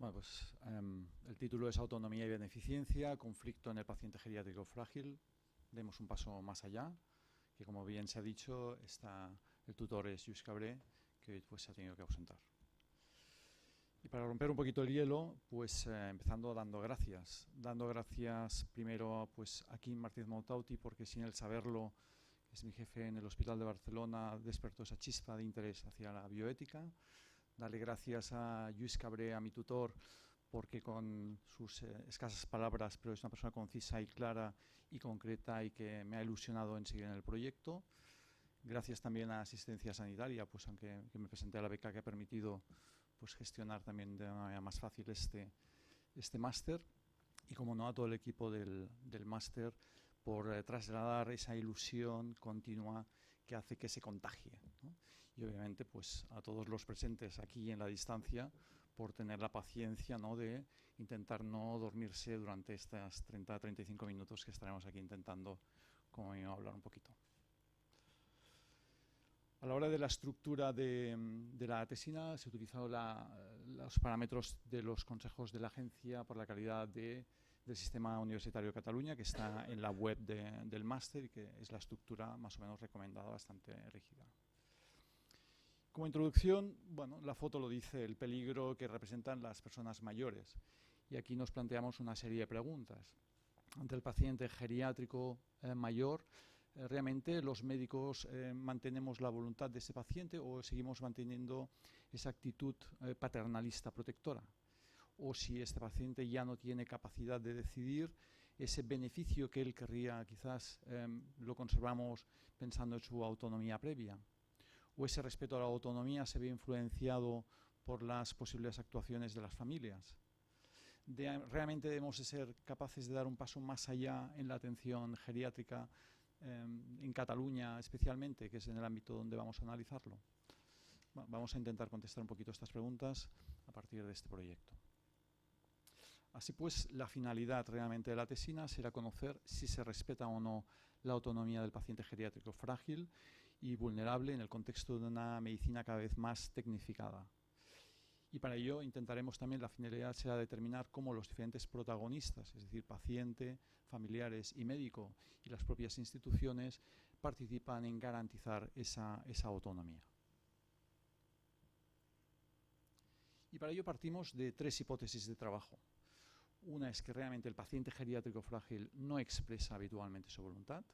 Bueno, pues el título es Autonomía y beneficencia, conflicto en el paciente geriátrico frágil. Demos un paso más allá, que como bien se ha dicho, el tutor es Lluís Cabré, que hoy pues, se ha tenido que ausentar. Y para romper un poquito el hielo, pues empezando dando gracias. Dando gracias primero pues, a Quim Martínez Montauti, porque sin él saberlo, es mi jefe en el Hospital de Barcelona, despertó esa chispa de interés hacia la bioética. Darle gracias a Lluís Cabré, a mi tutor, porque con sus escasas palabras, pero es una persona concisa y clara y concreta y que me ha ilusionado en seguir en el proyecto. Gracias también a Asistencia Sanitaria, pues aunque me presenté a la beca que ha permitido pues, gestionar también de una manera más fácil este máster. Y como no, a todo el equipo del máster por trasladar esa ilusión continua que hace que se contagie, ¿no? Y obviamente pues a todos los presentes aquí en la distancia por tener la paciencia, ¿no?, de intentar no dormirse durante estas 30-35 minutos que estaremos aquí intentando, como hablar un poquito. A la hora de la estructura de la tesina se han utilizado los parámetros de los consejos de la Agencia por la Calidad del Sistema Universitario de Cataluña, que está en la web del máster y que es la estructura más o menos recomendada, bastante rígida. Como introducción, bueno, la foto lo dice, el peligro que representan las personas mayores. Y aquí nos planteamos una serie de preguntas. Ante el paciente geriátrico mayor, ¿realmente los médicos mantenemos la voluntad de ese paciente o seguimos manteniendo esa actitud paternalista protectora? O si este paciente ya no tiene capacidad de decidir, ese beneficio que él querría quizás lo conservamos pensando en su autonomía previa. O ese respeto a la autonomía se ve influenciado por las posibles actuaciones de las familias. Realmente debemos de ser capaces de dar un paso más allá en la atención geriátrica en Cataluña especialmente, que es en el ámbito donde vamos a analizarlo. Bueno, vamos a intentar contestar un poquito estas preguntas a partir de este proyecto. Así pues, la finalidad realmente de la tesina será conocer si se respeta o no la autonomía del paciente geriátrico frágil y vulnerable en el contexto de una medicina cada vez más tecnificada. Y para ello intentaremos también, la finalidad será determinar cómo los diferentes protagonistas, es decir, paciente, familiares y médico y las propias instituciones, participan en garantizar esa autonomía. Y para ello partimos de tres hipótesis de trabajo. Una es que realmente el paciente geriátrico frágil no expresa habitualmente su voluntad,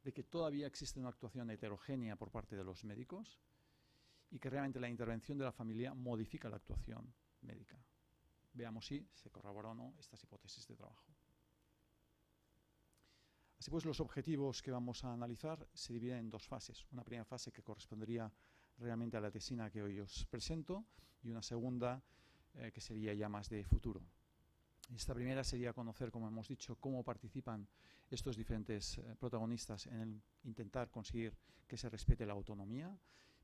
de que todavía existe una actuación heterogénea por parte de los médicos y que realmente la intervención de la familia modifica la actuación médica. Veamos si se corrobora o no estas hipótesis de trabajo. Así pues, los objetivos que vamos a analizar se dividen en dos fases. Una primera fase que correspondería realmente a la tesina que hoy os presento y una segunda que sería ya más de futuro. Esta primera sería conocer, como hemos dicho, cómo participan estos diferentes protagonistas en el intentar conseguir que se respete la autonomía,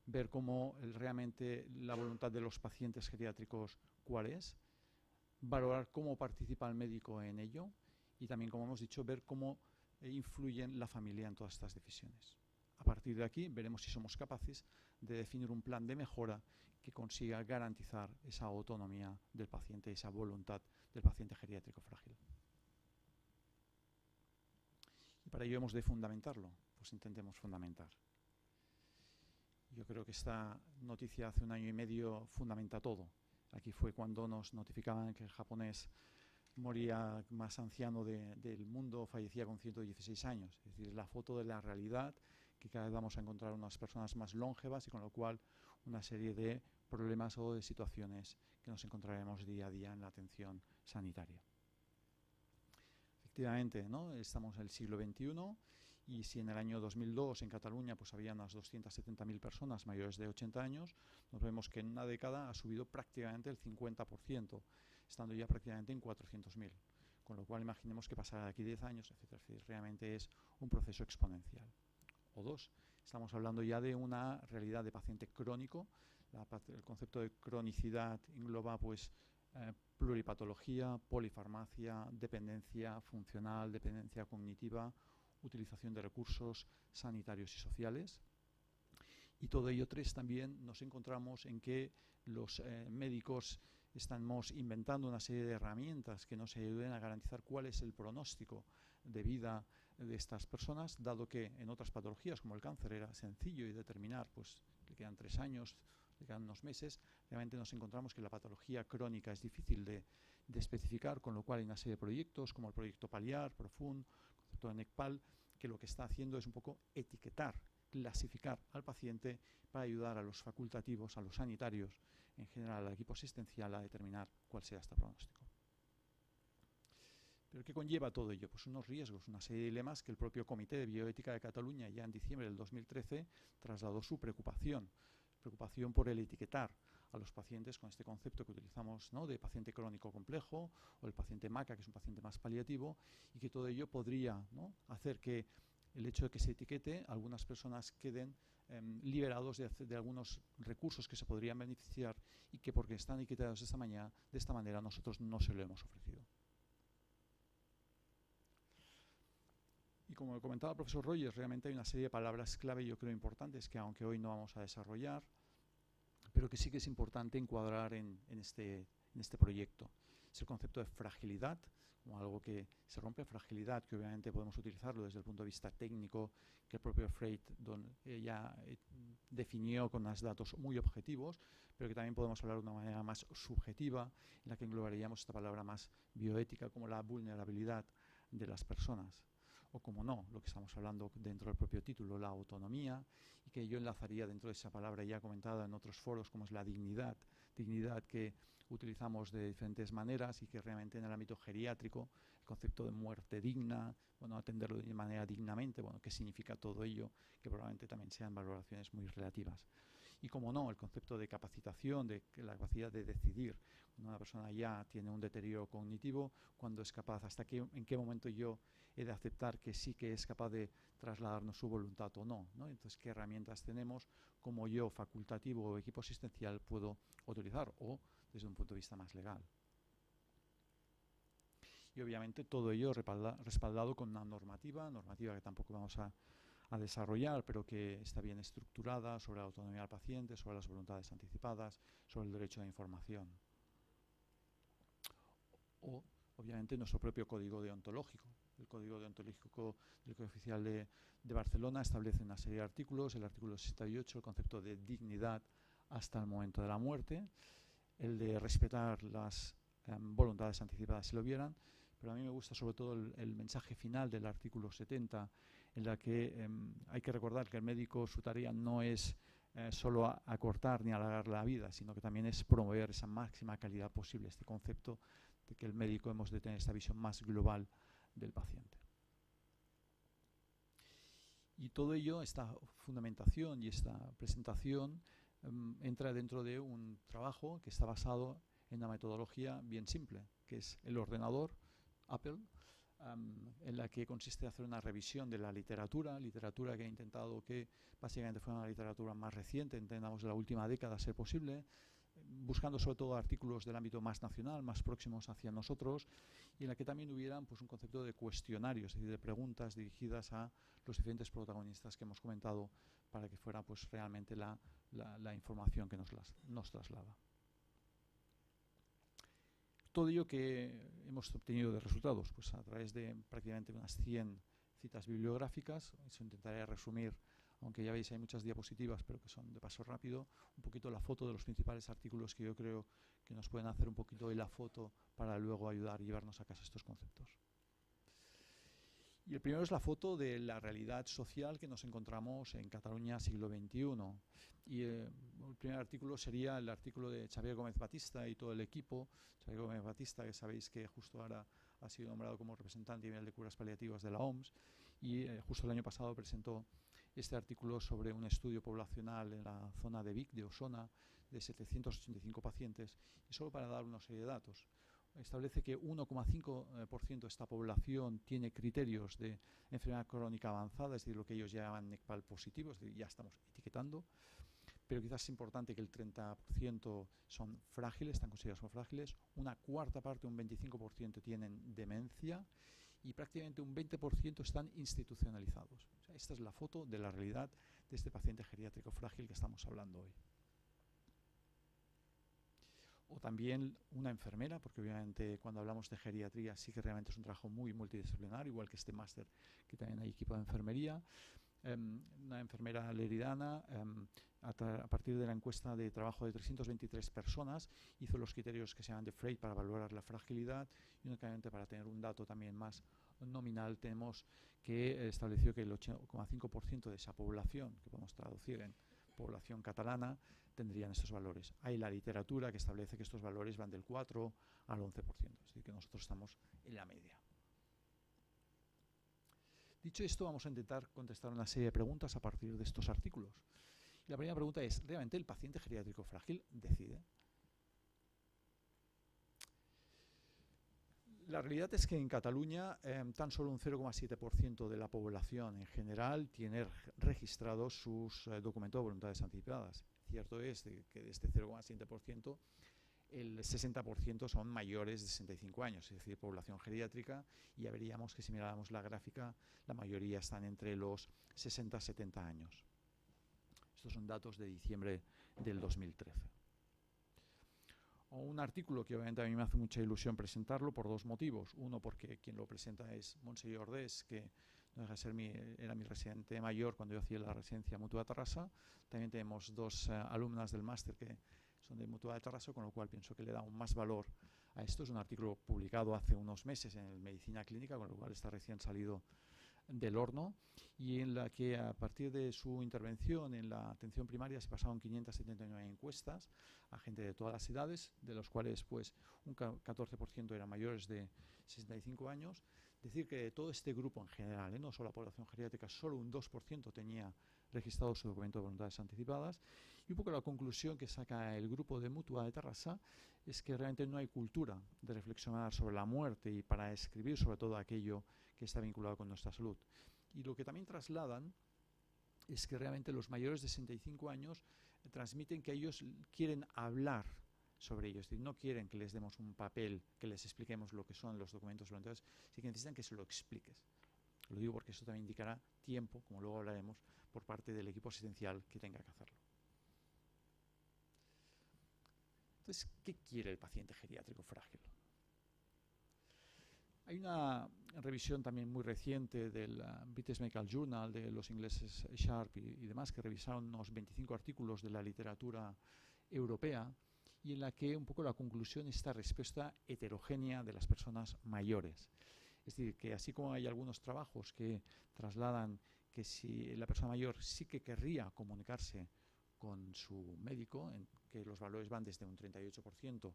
ver cómo realmente la voluntad de los pacientes geriátricos cuál es, valorar cómo participa el médico en ello y también, como hemos dicho, ver cómo influye la familia en todas estas decisiones. A partir de aquí veremos si somos capaces de definir un plan de mejora que consiga garantizar esa autonomía del paciente, esa voluntad del paciente geriátrico frágil. Y para ello hemos de fundamentarlo, pues intentemos fundamentar. Yo creo que esta noticia hace 1 año y medio fundamenta todo. Aquí fue cuando nos notificaban que el japonés moría más anciano del mundo, fallecía con 116 años. Es decir, la foto de la realidad, que cada vez vamos a encontrar unas personas más longevas y con lo cual una serie de problemas o de situaciones que nos encontraremos día a día en la atención sanitaria. Efectivamente, ¿no?, estamos en el siglo XXI y si en el año 2002 en Cataluña pues había unas 270.000 personas mayores de 80 años, nos vemos que en una década ha subido prácticamente el 50%, estando ya prácticamente en 400.000. Con lo cual imaginemos que pasará de aquí 10 años, etcétera, etcétera. Realmente es un proceso exponencial. O dos, estamos hablando ya de una realidad de paciente crónico. El concepto de cronicidad engloba pues pluripatología, polifarmacia, dependencia funcional, dependencia cognitiva, utilización de recursos sanitarios y sociales. Y todo ello también nos encontramos en que los médicos estamos inventando una serie de herramientas que nos ayuden a garantizar cuál es el pronóstico de vida de estas personas, dado que en otras patologías como el cáncer era sencillo y determinar, pues le quedan 3 años, le quedan unos meses. Realmente nos encontramos que la patología crónica es difícil de especificar, con lo cual hay una serie de proyectos como el proyecto Paliar, Profund, el concepto de NECPAL, que lo que está haciendo es un poco etiquetar, clasificar al paciente para ayudar a los facultativos, a los sanitarios, en general al equipo asistencial, a determinar cuál sea este pronóstico. ¿Pero qué conlleva todo ello? Pues unos riesgos, una serie de dilemas que el propio Comité de Bioética de Cataluña ya en diciembre del 2013 trasladó su preocupación por el etiquetar a los pacientes con este concepto que utilizamos, ¿no?, de paciente crónico complejo o el paciente MACA, que es un paciente más paliativo, y que todo ello podría, ¿no?, hacer que el hecho de que se etiquete, algunas personas queden liberados de algunos recursos que se podrían beneficiar y que porque están etiquetados de esta manera nosotros no se lo hemos ofrecido. Y como comentaba el profesor Rogers, realmente hay una serie de palabras clave, yo creo, importantes que aunque hoy no vamos a desarrollar, pero que sí que es importante encuadrar en este proyecto. Es el concepto de fragilidad, como algo que se rompe, fragilidad, que obviamente podemos utilizarlo desde el punto de vista técnico, que el propio Freud ya definió con unos datos muy objetivos, pero que también podemos hablar de una manera más subjetiva, en la que englobaríamos esta palabra más bioética, como la vulnerabilidad de las personas. O como no, lo que estamos hablando dentro del propio título, la autonomía, y que yo enlazaría dentro de esa palabra ya comentada en otros foros, como es la dignidad, dignidad que utilizamos de diferentes maneras y que realmente en el ámbito geriátrico, el concepto de muerte digna, bueno, atenderlo de manera dignamente, bueno, qué significa todo ello, que probablemente también sean valoraciones muy relativas. Y como no, el concepto de capacitación, de la capacidad de decidir. Cuando una persona ya tiene un deterioro cognitivo, cuando es capaz, en qué momento yo he de aceptar que sí que es capaz de trasladarnos su voluntad o no, ¿no? Entonces, ¿qué herramientas tenemos como yo, facultativo o equipo asistencial, puedo utilizar? O desde un punto de vista más legal. Y obviamente todo ello respaldado con una normativa que tampoco vamos a desarrollar, pero que está bien estructurada sobre la autonomía del paciente, sobre las voluntades anticipadas, sobre el derecho a información. O, obviamente, nuestro propio código deontológico. El código deontológico del Código Oficial de Barcelona establece una serie de artículos, el artículo 68, el concepto de dignidad hasta el momento de la muerte, el de respetar las voluntades anticipadas si lo vieran, pero a mí me gusta sobre todo el mensaje final del artículo 70, en la que hay que recordar que el médico, su tarea no es solo acortar ni alargar la vida, sino que también es promover esa máxima calidad posible, este concepto de que el médico hemos de tener esta visión más global del paciente. Y todo ello, esta fundamentación y esta presentación, entra dentro de un trabajo que está basado en una metodología bien simple, que es el ordenador Apple, en la que consiste en hacer una revisión de la literatura que he intentado que básicamente fuera una literatura más reciente, entendamos de la última década, a ser posible, buscando sobre todo artículos del ámbito más nacional, más próximos hacia nosotros, y en la que también hubieran pues un concepto de cuestionario, es decir, de preguntas dirigidas a los diferentes protagonistas que hemos comentado, para que fuera pues realmente la información que nos traslada. Todo ello que hemos obtenido de resultados, pues a través de prácticamente unas 100 citas bibliográficas. Eso intentaré resumir, aunque ya veis hay muchas diapositivas, pero que son de paso rápido, un poquito la foto de los principales artículos que yo creo que nos pueden hacer un poquito de la foto para luego ayudar y llevarnos a casa estos conceptos. Y el primero es la foto de la realidad social que nos encontramos en Cataluña siglo XXI. Y el primer artículo sería el artículo de Xavier Gómez Batista y todo el equipo. Xavier Gómez Batista, que sabéis que justo ahora ha sido nombrado como representante a nivel de curas paliativas de la OMS, y justo el año pasado presentó este artículo sobre un estudio poblacional en la zona de Vic, de Osona, de 785 pacientes, y solo para dar una serie de datos. Establece que 1,5% de esta población tiene criterios de enfermedad crónica avanzada, es decir, lo que ellos llaman NECPAL positivo, es decir, ya estamos etiquetando, pero quizás es importante que el 30% son frágiles, están considerados como frágiles, una cuarta parte, un 25% tienen demencia y prácticamente un 20% están institucionalizados. O sea, esta es la foto de la realidad de este paciente geriátrico frágil que estamos hablando hoy. o también una enfermera, porque obviamente cuando hablamos de geriatría sí que realmente es un trabajo muy multidisciplinar, igual que este máster, que también hay equipo de enfermería. Una enfermera leridana, a partir de la encuesta de trabajo de 323 personas, hizo los criterios que se llaman de Frey para valorar la fragilidad, y únicamente para tener un dato también más nominal, tenemos que estableció que el 8,5% de esa población, que podemos traducir en población catalana, tendrían estos valores. Hay la literatura que establece que estos valores van del 4 al 11%, es decir, que nosotros estamos en la media. Dicho esto, vamos a intentar contestar una serie de preguntas a partir de estos artículos. Y la primera pregunta es, ¿realmente el paciente geriátrico frágil decide? La realidad es que en Cataluña tan solo un 0,7% de la población en general tiene registrados sus documentos de voluntades anticipadas. Cierto es que de este 0,7%, el 60% son mayores de 65 años, es decir, población geriátrica, y ya veríamos que si miráramos la gráfica, la mayoría están entre los 60 y 70 años. Estos son datos de diciembre del 2013. Un artículo que obviamente a mí me hace mucha ilusión presentarlo por dos motivos. Uno, porque quien lo presenta es Montse Ordés, que no deja de ser era mi residente mayor cuando yo hacía la residencia Mutua de Terrassa. También tenemos dos alumnas del máster que son de Mutua de Terrassa, con lo cual pienso que le da aún más valor a esto. Es un artículo publicado hace unos meses en el Medicina Clínica, con lo cual está recién salido del horno, y en la que a partir de su intervención en la atención primaria se pasaron 579 encuestas a gente de todas las edades, de los cuales pues un 14% eran mayores de 65 años. Decir que de todo este grupo en general, no solo la población geriátrica, solo un 2% tenía registrado su documento de voluntades anticipadas. Y un poco la conclusión que saca el grupo de Mutua de Terrassa es que realmente no hay cultura de reflexionar sobre la muerte y para escribir sobre todo aquello que está vinculado con nuestra salud. Y lo que también trasladan es que realmente los mayores de 65 años transmiten que ellos quieren hablar sobre ello, es decir, no quieren que les demos un papel, que les expliquemos lo que son los documentos voluntarios, sino que necesitan que se lo expliques. Lo digo porque eso también indicará tiempo, como luego hablaremos, por parte del equipo asistencial que tenga que hacerlo. Entonces, ¿qué quiere el paciente geriátrico frágil? Hay una revisión también muy reciente del British Medical Journal de los ingleses Sharp y demás, que revisaron unos 25 artículos de la literatura europea, y en la que un poco la conclusión es esta respuesta heterogénea de las personas mayores. Es decir, que así como hay algunos trabajos que trasladan que si la persona mayor sí que querría comunicarse con su médico, que los valores van desde un 38%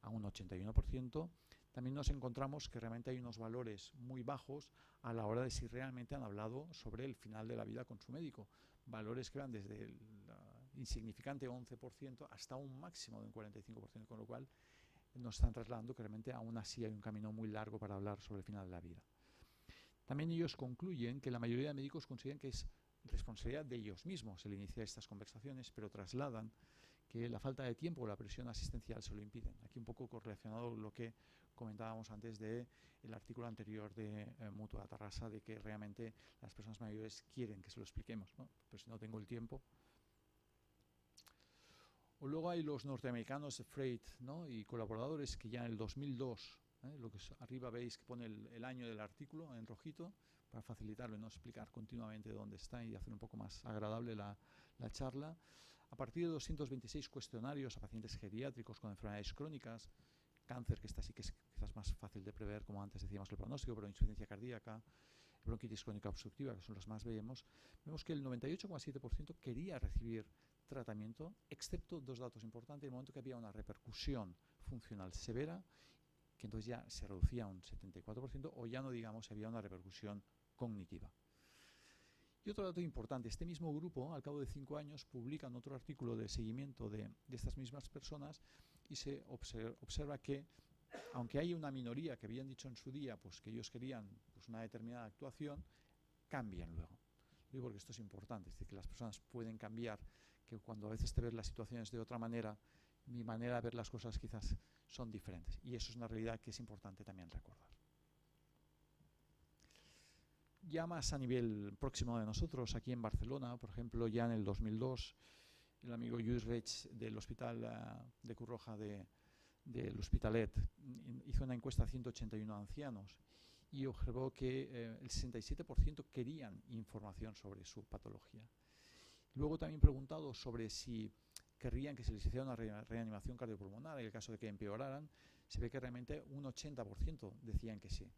a un 81%, también nos encontramos que realmente hay unos valores muy bajos a la hora de si realmente han hablado sobre el final de la vida con su médico. Valores que van desde el insignificante 11% hasta un máximo de un 45%, con lo cual nos están trasladando que realmente aún así hay un camino muy largo para hablar sobre el final de la vida. También ellos concluyen que la mayoría de médicos consideran que es responsabilidad de ellos mismos el iniciar estas conversaciones, pero trasladan que la falta de tiempo o la presión asistencial se lo impiden. Aquí un poco correlacionado lo que comentábamos antes del artículo anterior de Mutua de Terrassa, de que realmente las personas mayores quieren que se lo expliquemos, ¿no? Pero si no tengo el tiempo. O luego hay los norteamericanos Freight, ¿no? Y colaboradores que ya en el 2002, lo que arriba veis que pone el año del artículo en rojito, para facilitarlo y no explicar continuamente dónde está y hacer un poco más agradable la charla. A partir de 226 cuestionarios a pacientes geriátricos con enfermedades crónicas, cáncer, que esta sí que es quizás más fácil de prever, como antes decíamos el pronóstico, pero insuficiencia cardíaca, bronquitis crónica obstructiva, que son los más vemos que el 98,7% quería recibir tratamiento, excepto dos datos importantes: en el momento que había una repercusión funcional severa, que entonces ya se reducía a un 74%, o ya no digamos si había una repercusión cognitiva. Y otro dato importante, este mismo grupo, al cabo de 5 años, publican otro artículo de seguimiento de estas mismas personas y se observa que, aunque hay una minoría que habían dicho en su día pues, que ellos querían pues, una determinada actuación, cambian luego. Digo porque esto es importante, es decir, que las personas pueden cambiar, que cuando a veces te ves las situaciones de otra manera, mi manera de ver las cosas quizás son diferentes. Y eso es una realidad que es importante también recordar. Ya más a nivel próximo de nosotros, aquí en Barcelona, por ejemplo, ya en el 2002, el amigo Lluís Reig del Hospital de Cruz Roja de del Hospitalet hizo una encuesta a 181 ancianos y observó que el 67% querían información sobre su patología. Luego también preguntado sobre si querrían que se les hiciera una reanimación cardiopulmonar en el caso de que empeoraran, se ve que realmente un 80% decían que sí.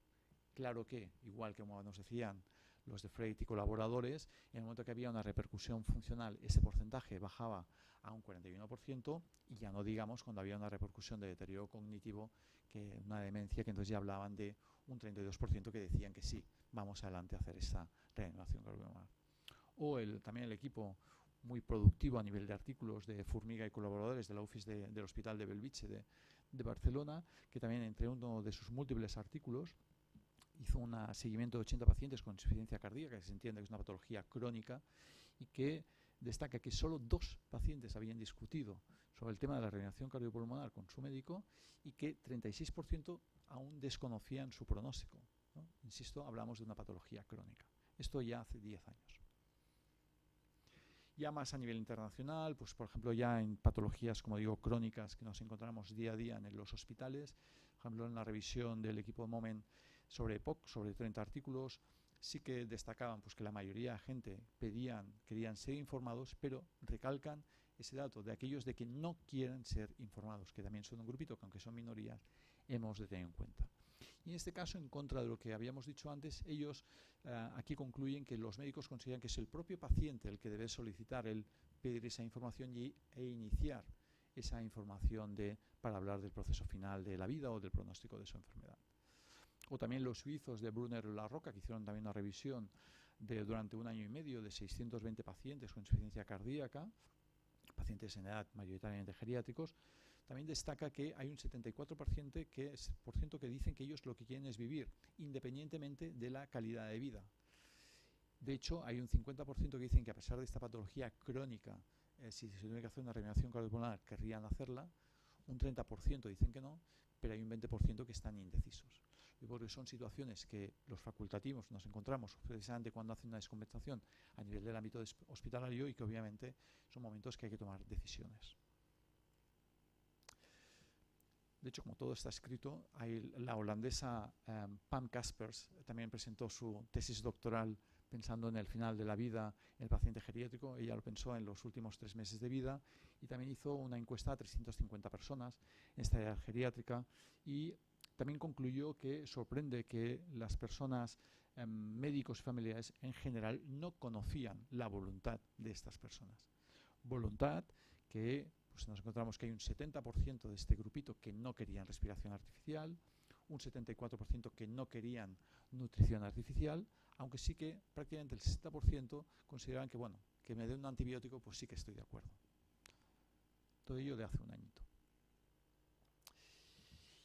Claro que, igual que como nos decían los de Freit y colaboradores, en el momento que había una repercusión funcional, ese porcentaje bajaba a un 41%, y ya no digamos cuando había una repercusión de deterioro cognitivo, que una demencia, que entonces ya hablaban de un 32% que decían que sí, vamos adelante a hacer esta reanimación cardiopulmonar. O también el equipo muy productivo a nivel de artículos de Formiga y colaboradores de la UFIS del Hospital de Bellvitge de Barcelona, que también entre uno de sus múltiples artículos hizo un seguimiento de 80 pacientes con insuficiencia cardíaca, que se entiende que es una patología crónica, y que destaca que solo 2 pacientes habían discutido sobre el tema de la reanimación cardiopulmonar con su médico y que 36% aún desconocían su pronóstico, ¿no? Insisto, hablamos de una patología crónica. Esto ya hace 10 años. Ya más a nivel internacional, pues por ejemplo ya en patologías, como digo, crónicas que nos encontramos día a día en los hospitales, por ejemplo en la revisión del equipo Moment sobre EPOC, sobre 30 artículos, sí que destacaban pues que la mayoría de gente querían ser informados, pero recalcan ese dato de aquellos de que no quieren ser informados, que también son un grupito que aunque son minorías hemos de tener en cuenta. Y en este caso, en contra de lo que habíamos dicho antes, ellos aquí concluyen que los médicos consideran que es el propio paciente el que debe solicitar, el pedir esa información e iniciar esa información para hablar del proceso final de la vida o del pronóstico de su enfermedad. O también los suizos de Brunner y La Roca, que hicieron también una revisión durante 1 año y medio de 620 pacientes con insuficiencia cardíaca, pacientes en edad mayoritariamente geriátricos. También destaca que hay un 74% que dicen que ellos lo que quieren es vivir, independientemente de la calidad de vida. De hecho, hay un 50% que dicen que a pesar de esta patología crónica, si se tiene que hacer una reanimación cardiopulmonar, querrían hacerla. Un 30% dicen que no, pero hay un 20% que están indecisos. Y porque son situaciones que los facultativos nos encontramos precisamente cuando hacen una descompensación a nivel del ámbito hospitalario y que obviamente son momentos que hay que tomar decisiones. De hecho, como todo está escrito, la holandesa Pam Kaspers también presentó su tesis doctoral pensando en el final de la vida en el paciente geriátrico. Ella lo pensó en los últimos 3 meses de vida y también hizo una encuesta a 350 personas en esta edad geriátrica y también concluyó que sorprende que las personas, médicos y familiares en general, no conocían la voluntad de estas personas. Voluntad que pues nos encontramos que hay un 70% de este grupito que no querían respiración artificial, un 74% que no querían nutrición artificial, aunque sí que prácticamente el 60% consideraban que, bueno, que me den un antibiótico, pues sí que estoy de acuerdo. Todo ello de hace 1 añito.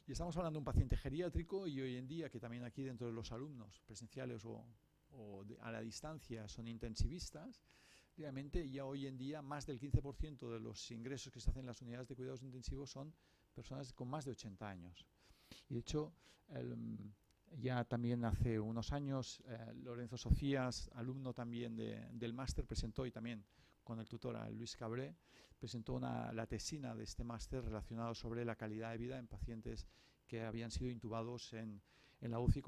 Y estamos hablando de un paciente geriátrico y hoy en día, que también aquí dentro de los alumnos presenciales o a la distancia son intensivistas, realmente ya hoy en día más del 15% de los ingresos que se hacen en las unidades de cuidados intensivos son personas con más de 80 años. Y de hecho, ya también hace unos años, Lorenzo Sofías, alumno también del máster, presentó, y también con el tutor Luis Cabré, presentó la tesina de este máster relacionado sobre la calidad de vida en pacientes que habían sido intubados en la UCI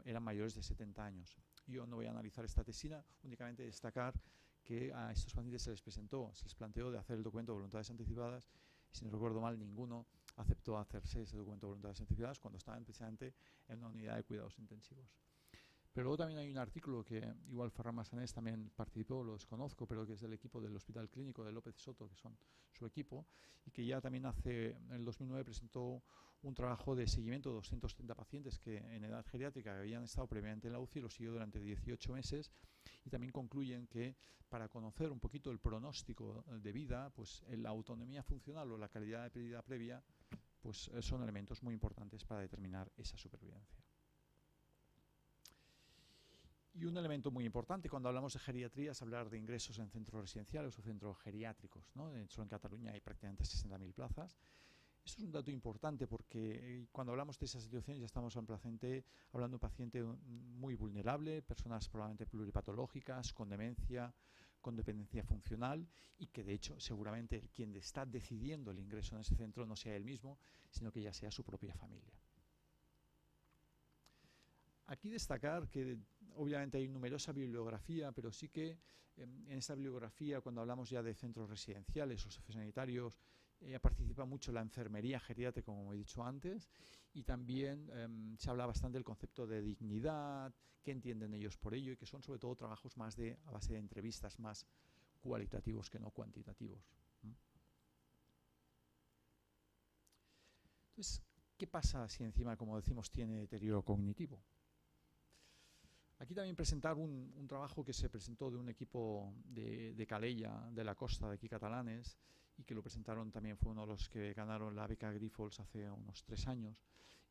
eran mayores de 70 años. Yo no voy a analizar esta tesina, únicamente destacar que a estos pacientes se les planteó de hacer el documento de voluntades anticipadas y, si no recuerdo mal, ninguno aceptó hacerse ese documento de voluntades anticipadas cuando estaban precisamente en una unidad de cuidados intensivos. Pero luego también hay un artículo que igual Ferran Massanés también participó, lo desconozco, pero que es del equipo del Hospital Clínico de López Soto, que son su equipo, y que ya también en el 2009 presentó un trabajo de seguimiento de 230 pacientes que en edad geriátrica habían estado previamente en la UCI, lo siguió durante 18 meses, y también concluyen que para conocer un poquito el pronóstico de vida, pues la autonomía funcional o la calidad de vida previa, pues son elementos muy importantes para determinar esa supervivencia. Y un elemento muy importante cuando hablamos de geriatría es hablar de ingresos en centros residenciales o centros geriátricos, ¿no? De hecho, en Cataluña hay prácticamente 60.000 plazas. Esto es un dato importante porque cuando hablamos de esas situaciones ya estamos hablando de un paciente muy vulnerable, personas probablemente pluripatológicas, con demencia, con dependencia funcional y que de hecho seguramente quien está decidiendo el ingreso en ese centro no sea él mismo, sino que ya sea su propia familia. Aquí destacar que obviamente hay numerosa bibliografía, pero sí que en esta bibliografía, cuando hablamos ya de centros residenciales o sociosanitarios, participa mucho la enfermería geriátrica, como he dicho antes, y también se habla bastante del concepto de dignidad, qué entienden ellos por ello, y que son sobre todo trabajos más a base de entrevistas, más cualitativos que no cuantitativos. Entonces, ¿qué pasa si encima, como decimos, tiene deterioro cognitivo? Aquí también presentar un trabajo que se presentó de un equipo de Calella, de la costa, de aquí catalanes, y que lo presentaron también, fue uno de los que ganaron la beca Grifols hace unos 3 años,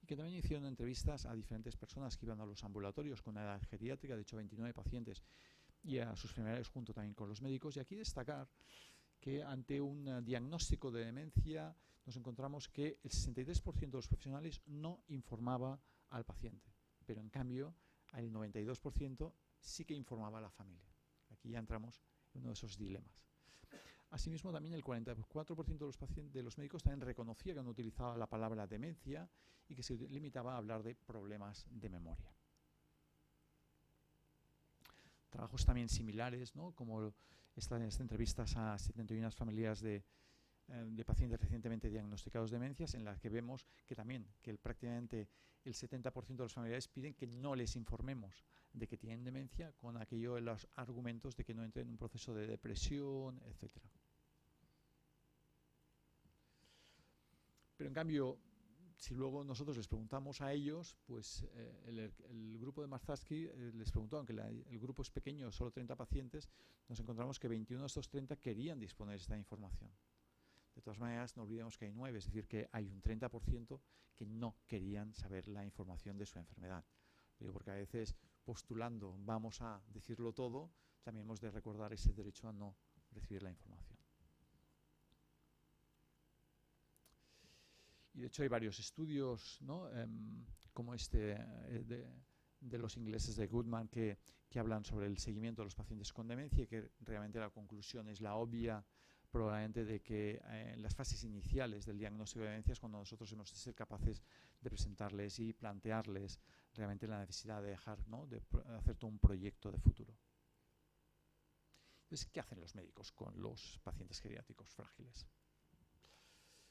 y que también hicieron entrevistas a diferentes personas que iban a los ambulatorios con edad geriátrica, de hecho 29 pacientes, y a sus familiares junto también con los médicos. Y aquí destacar que ante un diagnóstico de demencia nos encontramos que el 63% de los profesionales no informaba al paciente, pero en cambio el 92% sí que informaba a la familia. Aquí ya entramos en uno de esos dilemas. Asimismo, también el 44% de los médicos también reconocía que no utilizaba la palabra demencia y que se limitaba a hablar de problemas de memoria. Trabajos también similares, ¿no?, como estas entrevistas a 71 familias de pacientes recientemente diagnosticados de demencias, en las que vemos que también prácticamente el 70% de los familiares piden que no les informemos de que tienen demencia, con aquello de los argumentos de que no entren en un proceso de depresión, etc. Pero en cambio, si luego nosotros les preguntamos a ellos, pues el grupo de Marzarsky les preguntó, aunque el grupo es pequeño, solo 30 pacientes, nos encontramos que 21 de estos 30 querían disponer de esta información. De todas maneras, no olvidemos que hay 9, es decir, que hay un 30% que no querían saber la información de su enfermedad. Digo, porque a veces, postulando vamos a decirlo todo, también hemos de recordar ese derecho a no recibir la información. Y de hecho hay varios estudios, ¿no?, como este de los ingleses de Goodman, que hablan sobre el seguimiento de los pacientes con demencia, y que realmente la conclusión es la obvia, probablemente, de que en las fases iniciales del diagnóstico de demencia es cuando nosotros hemos de ser capaces de presentarles y plantearles realmente la necesidad de dejar, ¿no?, de hacer todo un proyecto de futuro. Entonces, ¿qué hacen los médicos con los pacientes geriátricos frágiles?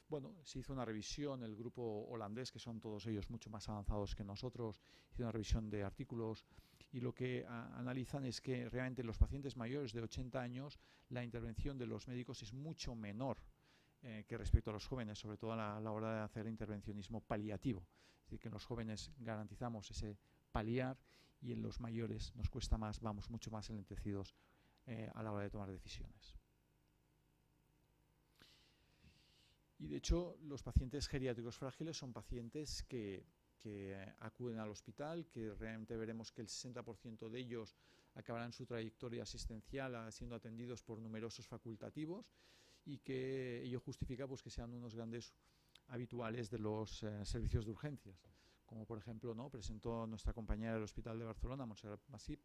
Bueno, se hizo una revisión, el grupo holandés, que son todos ellos mucho más avanzados que nosotros, hizo una revisión de artículos, y lo que analizan es que realmente los pacientes mayores de 80 años la intervención de los médicos es mucho menor que respecto a los jóvenes, sobre todo a la hora de hacer intervencionismo paliativo. Es decir, que en los jóvenes garantizamos ese paliar y en los mayores nos cuesta más, vamos mucho más enlentecidos a la hora de tomar decisiones. Y de hecho, los pacientes geriátricos frágiles son pacientes que acuden al hospital, que realmente veremos que el 60% de ellos acabarán su trayectoria asistencial siendo atendidos por numerosos facultativos, y que ello justifica pues que sean unos grandes habituales de los servicios de urgencias, como por ejemplo, ¿no?, presentó nuestra compañera del Hospital de Barcelona, Montserrat Masip,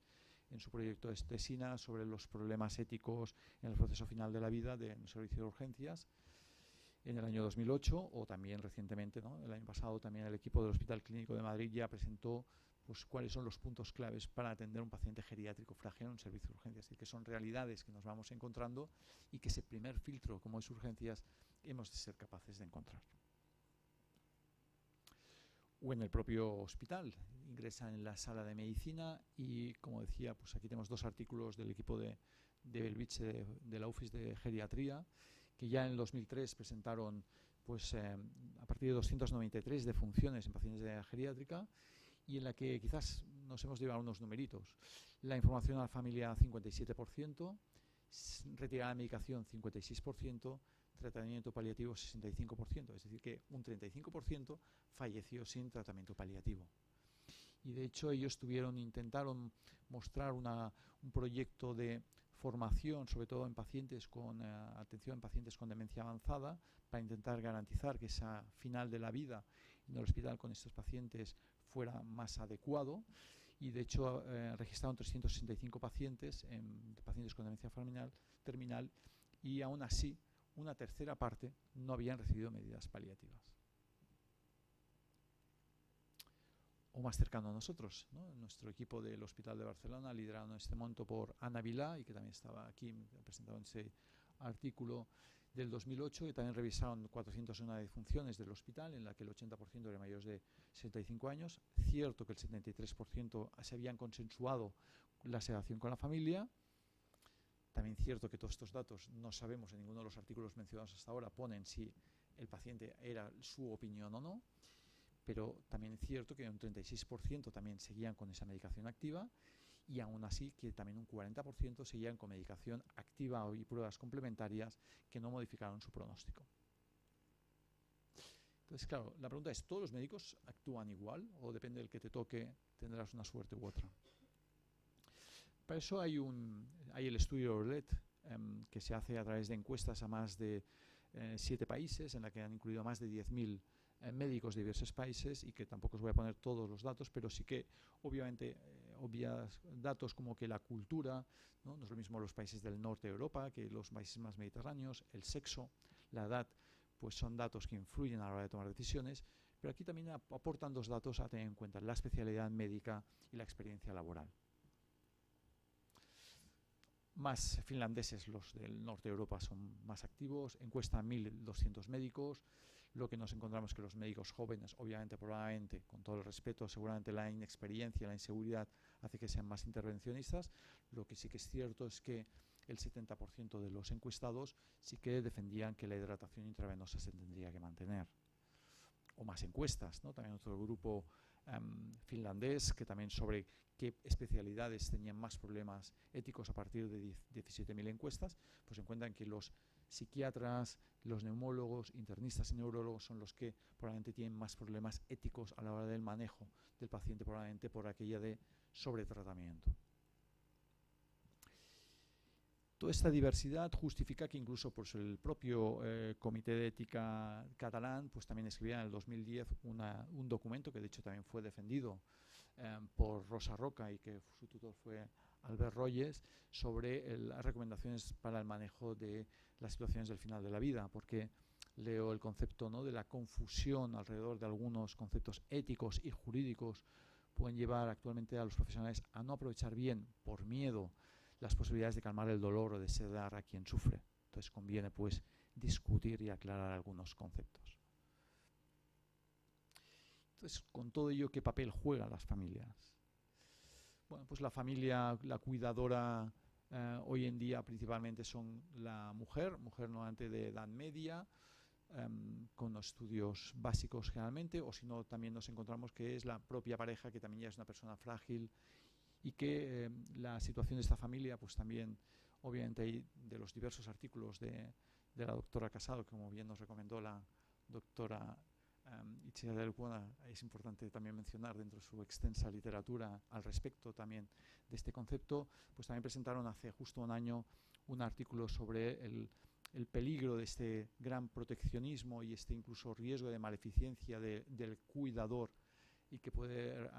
en su proyecto de tesina sobre los problemas éticos en el proceso final de la vida de un servicio de urgencias en el año 2008, o también recientemente, ¿no?, el año pasado, también el equipo del Hospital Clínico de Madrid ya presentó pues cuáles son los puntos claves para atender a un paciente geriátrico frágil en un servicio de urgencias, y que son realidades que nos vamos encontrando y que ese primer filtro, como es urgencias, hemos de ser capaces de encontrar. O en el propio hospital, ingresan en la sala de medicina y, como decía, pues aquí tenemos 2 artículos del equipo de Belvitge de la UFIS de geriatría, que ya en el 2003 presentaron pues, a partir de 293 defunciones en pacientes de edad geriátrica, y en la que quizás nos hemos llevado unos numeritos. La información a la familia 57%, retirada de medicación 56%, tratamiento paliativo 65%, es decir que un 35% falleció sin tratamiento paliativo. Y de hecho ellos intentaron mostrar un proyecto de formación, sobre todo en pacientes con atención en pacientes con demencia avanzada, para intentar garantizar que ese final de la vida en el hospital con estos pacientes fuera más adecuado, y de hecho registraron 365 pacientes, pacientes con demencia terminal, y aún así una tercera parte no habían recibido medidas paliativas. O más cercano a nosotros, ¿no? Nuestro equipo del Hospital de Barcelona, liderado en este momento por Ana Vilá, y que también estaba aquí presentado en ese artículo del 2008, que también revisaron 401 defunciones del hospital, en la que el 80% eran mayores de 65 años. Cierto que el 73% se habían consensuado la sedación con la familia. También cierto que todos estos datos no sabemos, en ninguno de los artículos mencionados hasta ahora ponen si el paciente era su opinión o no, pero también es cierto que un 36% también seguían con esa medicación activa, y aún así que también un 40% seguían con medicación activa y pruebas complementarias que no modificaron su pronóstico. Entonces, claro, la pregunta es, ¿todos los médicos actúan igual o depende del que te toque, tendrás una suerte u otra? Para eso hay el estudio ORLET, que se hace a través de encuestas a más de 7 países, en la que han incluido a más de 10.000 médicos de diversos países, y que tampoco os voy a poner todos los datos, pero sí que obviamente obvias datos como que la cultura, ¿no? No es lo mismo los países del norte de Europa que los países más mediterráneos, el sexo, la edad, pues son datos que influyen a la hora de tomar decisiones, pero aquí también aportan 2 datos a tener en cuenta: la especialidad médica y la experiencia laboral. Más finlandeses, los del norte de Europa, son más activos. Encuesta a 1.200 médicos. Lo que nos encontramos es que los médicos jóvenes, obviamente, probablemente, con todo el respeto, seguramente la inexperiencia, la inseguridad hace que sean más intervencionistas. Lo que sí que es cierto es que el 70% de los encuestados sí que defendían que la hidratación intravenosa se tendría que mantener. O más encuestas, ¿no? También otro grupo finlandés, que también sobre qué especialidades tenían más problemas éticos a partir de 17.000 encuestas, pues encuentran que los psiquiatras, los neumólogos, internistas y neurólogos son los que probablemente tienen más problemas éticos a la hora del manejo del paciente, probablemente por aquella de sobretratamiento. Toda esta diversidad justifica que incluso pues, el propio Comité de Ética catalán pues, también escribía en el 2010 un documento que de hecho también fue defendido por Rosa Roca y que su tutor fue Albert Royes, sobre las recomendaciones para el manejo de las situaciones del final de la vida, porque leo el concepto, ¿no?, de la confusión alrededor de algunos conceptos éticos y jurídicos pueden llevar actualmente a los profesionales a no aprovechar bien, por miedo, las posibilidades de calmar el dolor o de sedar a quien sufre. Entonces conviene pues discutir y aclarar algunos conceptos. Entonces, con todo ello, ¿qué papel juegan las familias? Bueno, pues la familia, la cuidadora hoy en día principalmente son la mujer normalmente de edad media, con estudios básicos generalmente, o si no también nos encontramos que es la propia pareja, que también ya es una persona frágil, y que la situación de esta familia, pues también, obviamente, hay de los diversos artículos de la doctora Casado, como bien nos recomendó la doctora Itziar del Buena, es importante también mencionar dentro de su extensa literatura al respecto también de este concepto, pues también presentaron hace justo un año un artículo sobre el peligro de este gran proteccionismo y este incluso riesgo de maleficencia del cuidador, y que puede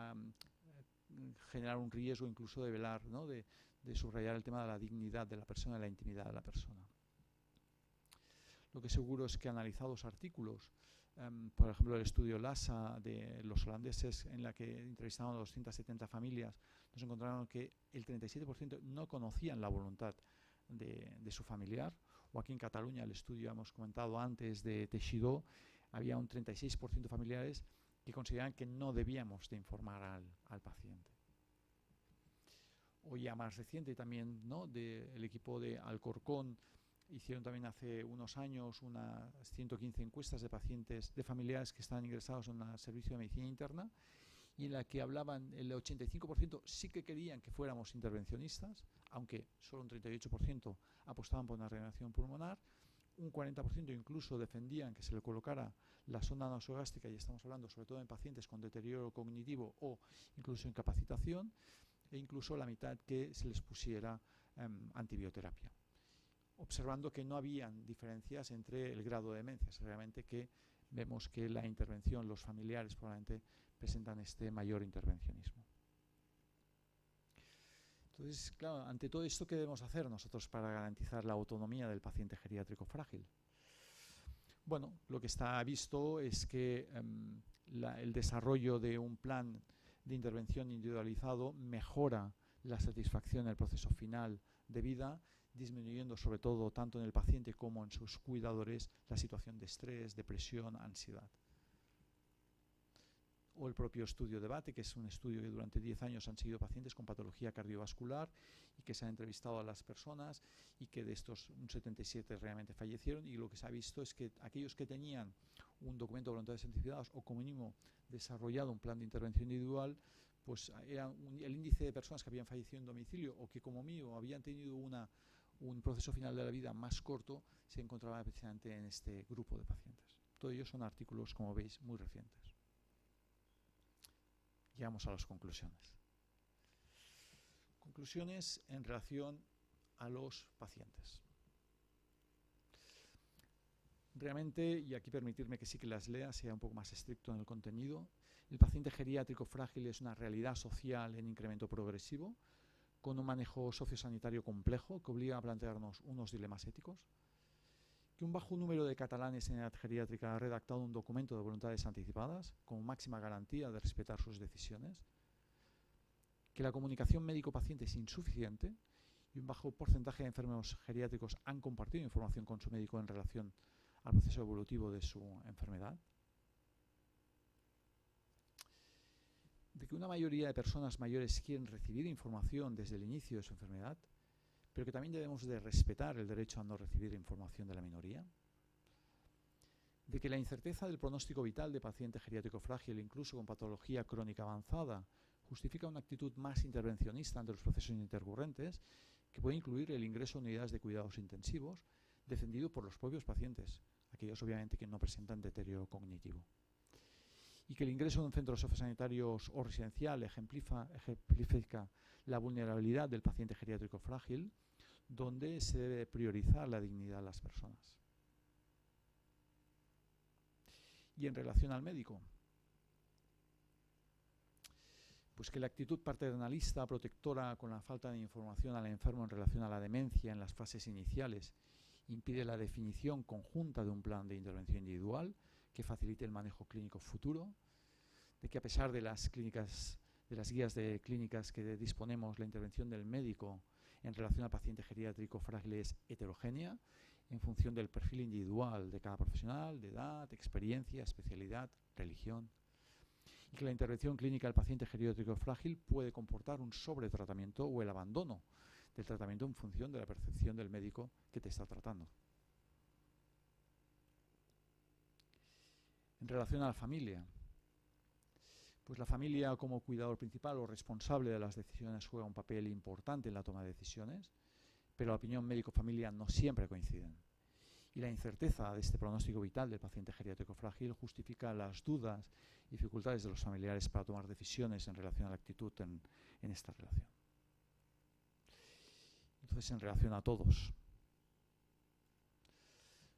generar un riesgo incluso de velar, ¿no?, de subrayar el tema de la dignidad de la persona, de la intimidad de la persona. Lo que seguro es que analizados artículos, por ejemplo el estudio LASA de los holandeses, en la que entrevistaron a 270 familias, nos encontraron que el 37% no conocían la voluntad de su familiar, o aquí en Cataluña el estudio hemos comentado antes de Teixidó, había un 36% de familiares que consideran que no debíamos de informar al paciente. O ya más reciente también, ¿no?, del equipo de Alcorcón, hicieron también hace unos años unas 115 encuestas de pacientes, de familiares que estaban ingresados en un servicio de medicina interna, y en la que hablaban, el 85% sí que querían que fuéramos intervencionistas, aunque solo un 38% apostaban por una reanimación pulmonar. Un 40% incluso defendían que se le colocara la sonda nasogástrica, y estamos hablando sobre todo en pacientes con deterioro cognitivo o incluso incapacitación, e incluso la mitad que se les pusiera antibioterapia, observando que no habían diferencias entre el grado de demencia. Realmente que vemos que la intervención, los familiares probablemente presentan este mayor intervencionismo. Entonces, claro, ante todo esto, ¿qué debemos hacer nosotros para garantizar la autonomía del paciente geriátrico frágil? Bueno, lo que está visto es que el desarrollo de un plan de intervención individualizado mejora la satisfacción en el proceso final de vida, disminuyendo sobre todo tanto en el paciente como en sus cuidadores la situación de estrés, depresión, ansiedad. O el propio estudio DEBATE, que es un estudio que durante 10 años han seguido pacientes con patología cardiovascular y que se han entrevistado a las personas y que de estos un 77 realmente fallecieron, y lo que se ha visto es que aquellos que tenían un documento de voluntades anticipadas o como mínimo desarrollado un plan de intervención individual, pues era el índice de personas que habían fallecido en domicilio o que como mínimo habían tenido un proceso final de la vida más corto, se encontraba precisamente en este grupo de pacientes. Todos ellos son artículos, como veis, muy recientes. Llegamos a las conclusiones. Conclusiones en relación a los pacientes. Realmente, y aquí permitirme que sí que las lea, sea un poco más estricto en el contenido, el paciente geriátrico frágil es una realidad social en incremento progresivo, con un manejo sociosanitario complejo que obliga a plantearnos unos dilemas éticos, que un bajo número de catalanes en edad geriátrica ha redactado un documento de voluntades anticipadas como máxima garantía de respetar sus decisiones, que la comunicación médico-paciente es insuficiente y un bajo porcentaje de enfermos geriátricos han compartido información con su médico en relación al proceso evolutivo de su enfermedad, de que una mayoría de personas mayores quieren recibir información desde el inicio de su enfermedad, pero que también debemos de respetar el derecho a no recibir información de la minoría, de que la incerteza del pronóstico vital de paciente geriátrico frágil, incluso con patología crónica avanzada, justifica una actitud más intervencionista ante los procesos intercurrentes, que puede incluir el ingreso a unidades de cuidados intensivos, defendido por los propios pacientes, aquellos obviamente que no presentan deterioro cognitivo. Y que el ingreso en un centro sociosanitario o residencial ejemplifica la vulnerabilidad del paciente geriátrico frágil, donde se debe priorizar la dignidad de las personas. Y en relación al médico, pues que la actitud paternalista, protectora, con la falta de información al enfermo en relación a la demencia en las fases iniciales, impide la definición conjunta de un plan de intervención individual que facilite el manejo clínico futuro, de que a pesar de las guías de clínicas que disponemos, la intervención del médico en relación al paciente geriátrico frágil es heterogénea en función del perfil individual de cada profesional, de edad, experiencia, especialidad, religión, y que la intervención clínica del paciente geriátrico frágil puede comportar un sobretratamiento o el abandono del tratamiento en función de la percepción del médico que te está tratando. En relación a la familia, pues la familia como cuidador principal o responsable de las decisiones juega un papel importante en la toma de decisiones, pero la opinión médico-familia no siempre coinciden. Y la incerteza de este pronóstico vital del paciente geriátrico frágil justifica las dudas y dificultades de los familiares para tomar decisiones en relación a la actitud en esta relación. Entonces, en relación a todos,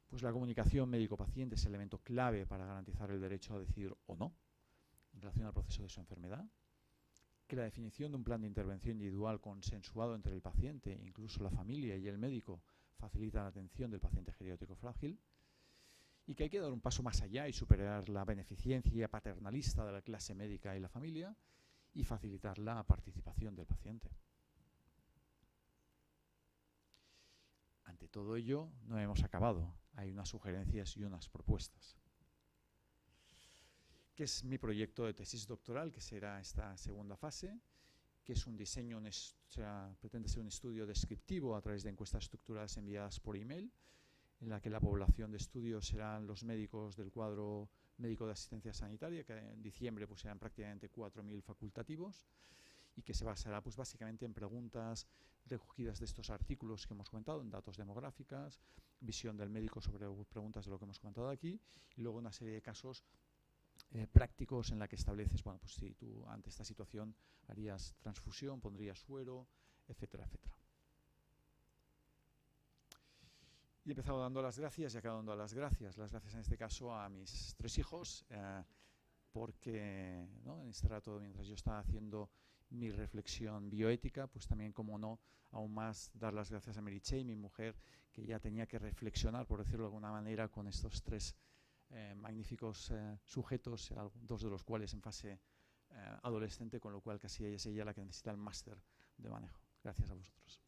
pues la comunicación médico-paciente es el elemento clave para garantizar el derecho a decidir o no en relación al proceso de su enfermedad, que la definición de un plan de intervención individual consensuado entre el paciente, incluso la familia y el médico, facilita la atención del paciente geriátrico frágil, y que hay que dar un paso más allá y superar la beneficencia paternalista de la clase médica y la familia y facilitar la participación del paciente. Ante todo ello, no hemos acabado. Hay unas sugerencias y unas propuestas. Que es mi proyecto de tesis doctoral, que será esta segunda fase, que es un diseño, pretende ser un estudio descriptivo a través de encuestas estructuradas enviadas por email, en la que la población de estudio serán los médicos del cuadro médico de asistencia sanitaria, que en diciembre pues serán prácticamente 4.000 facultativos, y que se basará pues básicamente en preguntas recogidas de estos artículos que hemos comentado, en datos demográficas, visión del médico sobre preguntas de lo que hemos comentado aquí, y luego una serie de casos prácticos en la que estableces, bueno, pues si tú ante esta situación harías transfusión, pondrías suero, etcétera, etcétera. Y he empezado dando las gracias y acabo dando las gracias en este caso a mis 3 hijos, porque ¿no? en este rato, mientras yo estaba haciendo mi reflexión bioética, pues también, como no, aún más dar las gracias a Meritxell, mi mujer, que ya tenía que reflexionar, por decirlo de alguna manera, con estos tres magníficos sujetos, dos de los cuales en fase adolescente, con lo cual casi es ella la que necesita el máster de manejo. Gracias a vosotros.